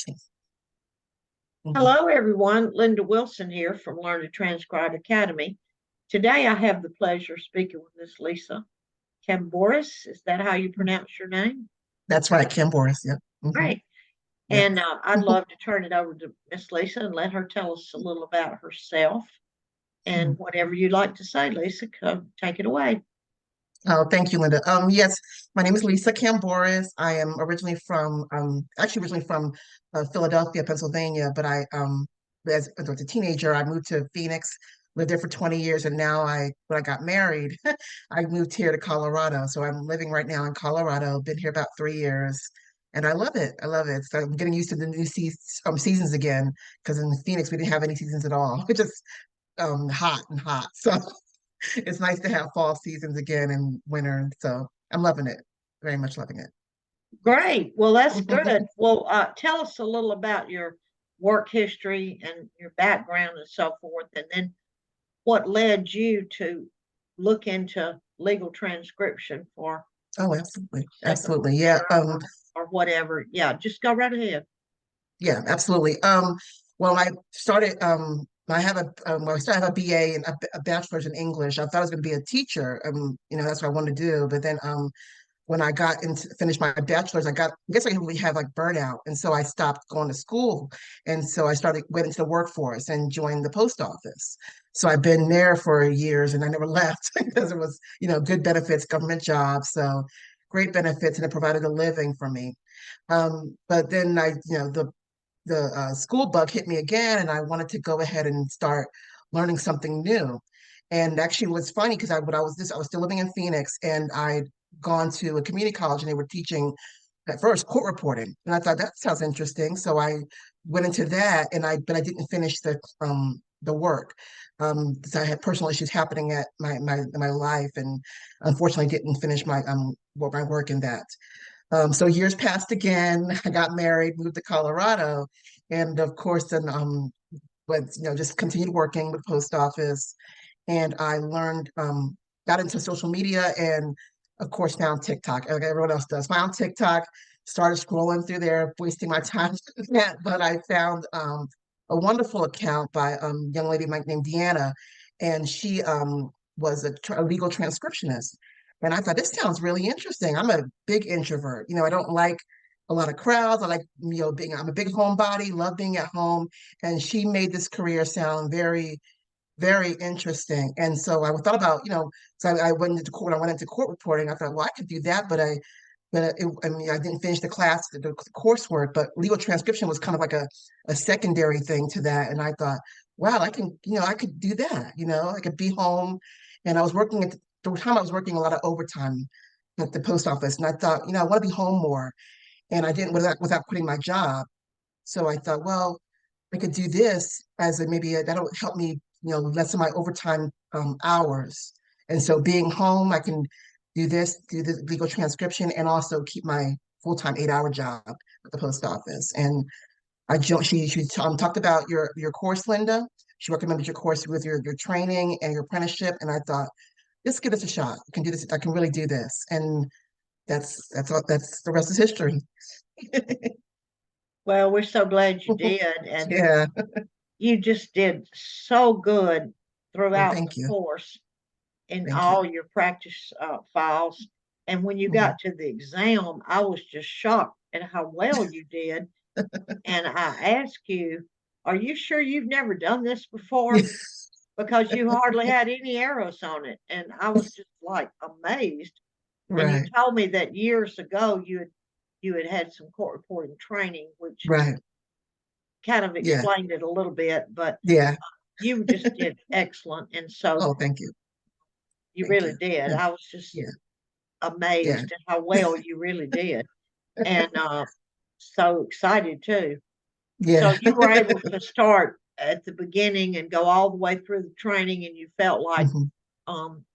Mhm. Hello, everyone. Linda Wilson here from Learn to Transcribe Academy. Today, I have the pleasure of speaking with Miss Lisa Kambouris. Is that how you pronounce your name? That's right, Kambouris. Yep. Great. Yep. And I'd love to turn it over to Miss Lisa and let her tell us a little about herself and whatever you'd like to say, Lisa. Come, take it away. Oh, thank you, Linda. Yes, my name is Lisa Kambouris. I am originally from Philadelphia, Pennsylvania, but as a teenager, I moved to Phoenix, lived there for 20 years, and now when I got married, I moved here to Colorado. So I'm living right now in Colorado. Been here about 3 years, and I love it. I love it. So I'm getting used to the new seasons again, because in Phoenix we didn't have any seasons at all. It's just hot and hot. So it's nice to have fall seasons again and winter. So I'm loving it, very much loving it. Great. Well, that's good. Well, tell us a little about your work history and your background and so forth, and then what led you to look into legal transcription for Oh, absolutely. second Absolutely. Yeah. term or whatever. Yeah, just go right ahead. Yeah, absolutely. Well, I started, I have I started have a BA and a bachelor's in English. I thought I was going to be a teacher. That's what I wanted to do. But then, when I got into finished my bachelor's, I guess I really have like burnout. And so I stopped going to school. And so went into the workforce and joined the post office. So I've been there for years and I never left because it was, good benefits, government jobs. So great benefits and it provided a living for me. But then the school bug hit me again, and I wanted to go ahead and start learning something new. And actually, it was funny because I was still living in Phoenix, and I'd gone to a community college, and they were teaching at first court reporting, and I thought that sounds interesting. So I went into that, but I didn't finish the work. So I had personal issues happening at my life, and unfortunately didn't finish my work in that. So years passed again. I got married, moved to Colorado, and of course, then just continued working with the post office. And I got into social media, and of course, found TikTok, like everyone else does. Found TikTok, started scrolling through there, wasting my time. But I found a wonderful account by a young lady named Deanna, and she was a legal transcriptionist. And I thought, this sounds really interesting. I'm a big introvert. I don't like a lot of crowds. I like, I'm a big homebody, love being at home. And she made this career sound very, very interesting. And so I thought about, so I went into court. When I went into court reporting, I thought, well, I could do that, I didn't finish the coursework, but legal transcription was kind of like a secondary thing to that. And I thought, wow, I could do that. I could be home. And I was working at the time I was working a lot of overtime at the post office. And I thought, I want to be home more. And I didn't without quitting my job. So I thought, well, I could do this as that'll help me, lessen my overtime hours. And so being home, I can do the legal transcription, and also keep my full-time 8-hour job at the post office. And she talked about your course, Linda. She recommended your course with your training and your apprenticeship. And I thought, let's give this a shot. I can do this. I can really do this. And that's the rest is history. Well, we're so glad you did, and Yeah. you just did so good Well, throughout the thank you. course in Thank you. all your practice files. And when you Mhm. got to the exam, I was just shocked at how well you did. And I asked you, are you sure you've never done this before? Because you hardly had any arrows on it. And I was just like amazed. And you Right, told me that years ago you had had some court reporting training, which right. kind of Yeah, explained it a little bit, but yeah. you just did excellent. And so Oh, thank you. you Thank really you. did. I was just Yeah, yeah, amazed at how well you really did. And so excited too. So yeah. you were able to start at the beginning and go all the way through the training, and you felt like, Mhm. um,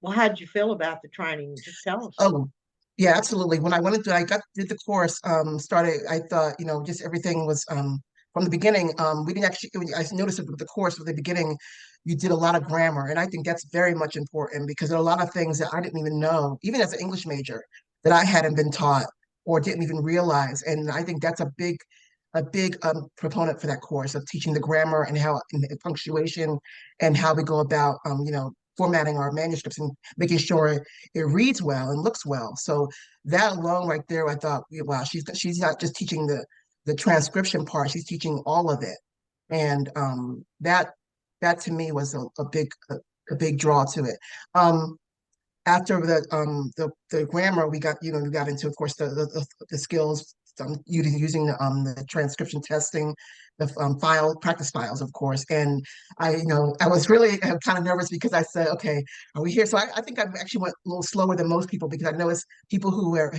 well, how did you feel about the training? Just tell us. Oh, yeah, absolutely. When I went into, I got did the course, started, I thought, just everything was from the beginning. We didn't actually, I noticed it with the course from the beginning, you did a lot of grammar. And I think that's very much important because there are a lot of things that I didn't even know, even as an English major, that I hadn't been taught or didn't even realize. And I think that's a big a big proponent for that course of teaching the grammar and how and the punctuation and how we go about formatting our manuscripts and making sure it reads well and looks well. So that alone right there, I thought, wow, she's not just teaching the transcription part, she's teaching all of it. And that to me was a big draw to it. After the grammar, we got into, of course, the skills, using the transcription testing, the practice files, of course. And I was really kind of nervous because I said, okay, are we here? So I think I actually went a little slower than most people, because I noticed people who had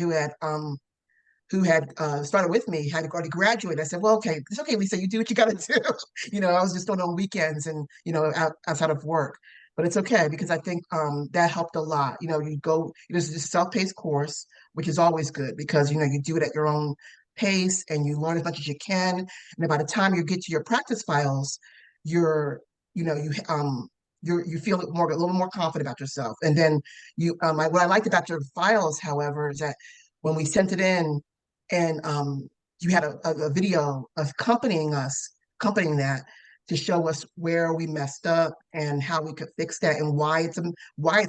started with me had already graduated. I said, well, okay, it's okay, Lisa, you do what you got to do. I was just doing it on weekends and, outside of work. But it's okay, because I think that helped a lot. It's a self-paced course, which is always good, because, you do it at your own pace and you learn as much as you can. And by the time you get to your practice files, you're, you know, you feel a little more confident about yourself. And then what I liked about your files, however, is that when we sent it in, and you had a video accompanying that, to show us where we messed up and how we could fix that, and why it's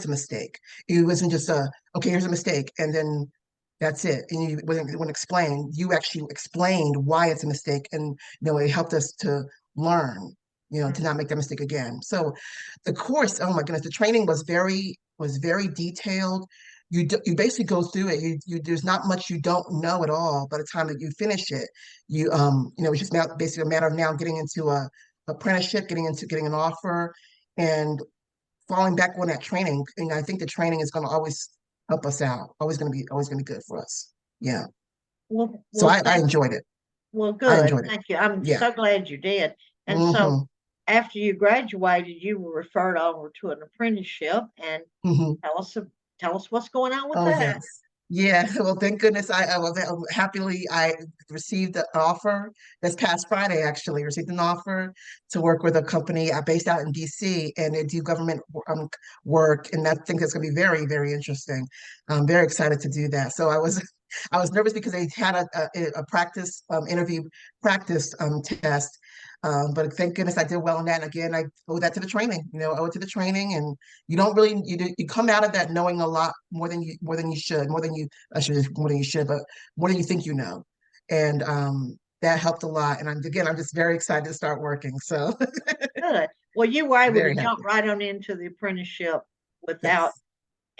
a mistake. It wasn't just okay, here's a mistake, and then that's it. And you wouldn't explain. You actually explained why it's a mistake, and it helped us to learn, to not make that mistake again. So the course, oh my goodness, the training was very detailed. You basically go through it. There's not much you don't know at all by the time that you finish it. It's just basically a matter of now getting into a apprenticeship, getting an offer, and falling back on that training. And I think the training is going to always help us out. Always going to be good for us. Yeah. Well, So well, I enjoyed it. well, I good. enjoyed it. Thank you. I'm Yeah. so glad you did. And so Hmm. after you graduated, you were referred over to an apprenticeship, and Hmm. tell us tell us what's going on with Oh that. yes. Yeah, well, thank goodness I received an offer this past Friday. Actually, received an offer to work with a company based out in DC, and they do government work, and I think that's going to be very, very interesting. I'm very excited to do that. So I was nervous because they had a practice interview practice test, but thank goodness I did well on that. And again, I owe that to the training. Owe it to the training, and you come out of that knowing a lot more than you should, more than you should, but more than you think, and that helped a lot. And I'm just very excited to start working. So Good. Well, you were able to very jump happy. right on into the apprenticeship without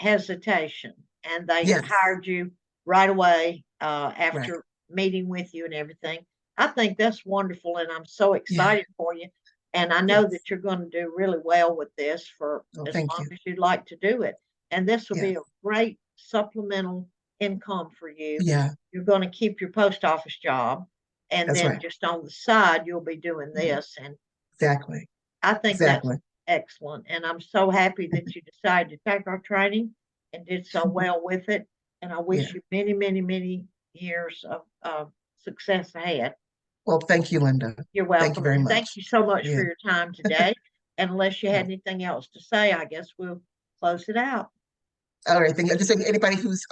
Yes, hesitation, and they yes, hired you right away right, after meeting with you and everything. I think that's wonderful, and I'm so yeah, excited for you. And I know yes. that you're going to do really well with this for Oh, as thank long you. as you'd like to do it. And this will Yes, be a great supplemental income for you. yeah, You're going to keep your post office job, and that's then right. just on the side, you'll be doing Mhm. this. And Exactly, I think that's exactly. excellent, and I'm so happy that you decided to take our training and did so well with it. And I Yeah. wish you many, many, many years of success ahead. Well, thank you, Linda. You're Thank you welcome, very and thank much. you so much for Yeah. your time today. And unless you had No. anything else to say, I guess we'll close it out. All right. Thank you. Just say anybody who's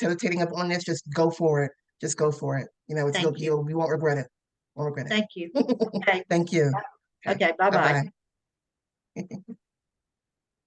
hesitating up on this, just go for it. Just go for it. Thank you. You won't regret it. Won't regret Thank you. it. Okay. Thank you. Okay. Okay. Bye Bye bye. bye.